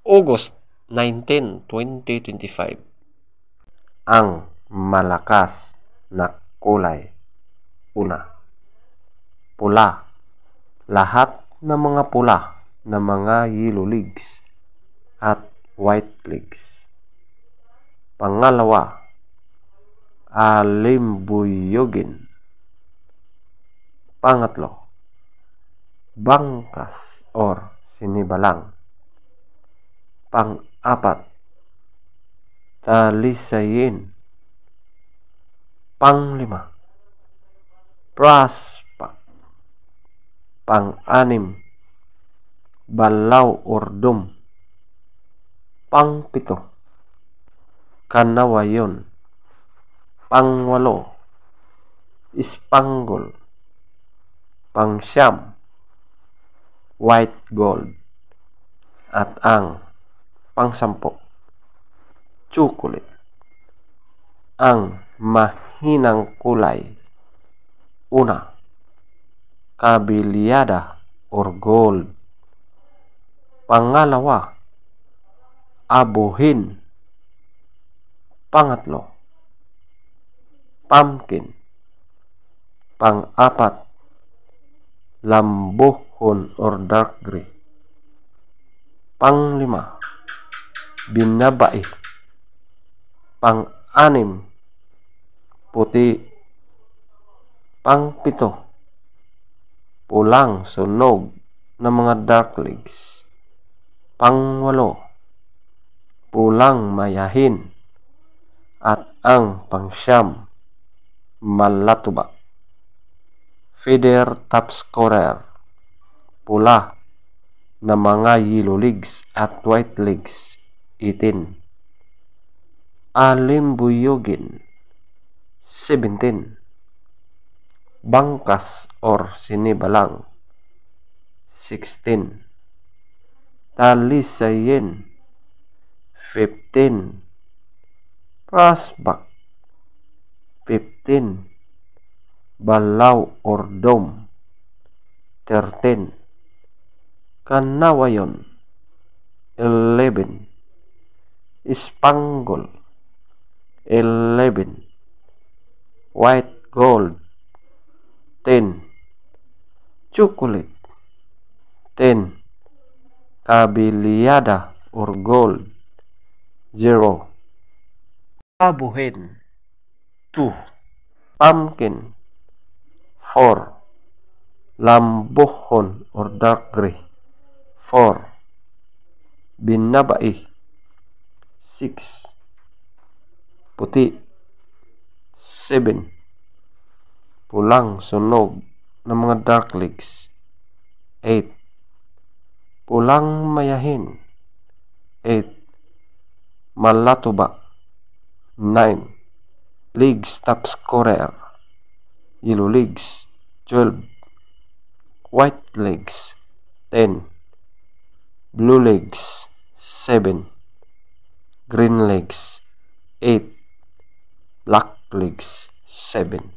August 19, 2025. Ang malakas na kulay. Una, pula. Lahat ng mga pula na mga yellow legs at white legs. Pangalawa, alimbuyogin. Pangatlo, bangkas or sinibalang. Pang-apat, talisayin. Panglima, praspak. Pang-anim, balaw or dum. Pang-pito, kanawayon. Pang-walo, ispanggol. Pang-siyam, white gold. At ang pang-sampo, chocolate. Ang mahinang kulay. Una, kabilyada or gold. Pangalawa, abuhin. Pangatlo, pumpkin. Pang-apat, lambuhon or dark gray. Panglima, binabai. Pang-anim, puti. Pang-pito, pulang sunog ng mga dark legs. Pang-walo, pulang mayahin. At ang pang-siyam, malatuba. Feather top scorer. Pula na mga yellow legs at white legs. 18. Alimbuyogin. 17. Bangkas or sinibalang. 16. Talisayin. 15. Prasbak. 15. Balaw or dome. 13. Kanawayon. 11. Ispanggol. 11. White gold. 10. Chocolate. 10. Kabilyada or gold. 0. Abuhin. 2. Pumpkin. 4. Lambuhon or dark gray. 4. Binabai. 6. Puti. 7. Pulang sunog ng mga dark legs. 8. Pulang mayahin. 8. Malatuba. 9. Legs top scorer. Yellow legs. 12. White legs. 10. Blue legs. 7. Green legs. 8. Black legs. 7.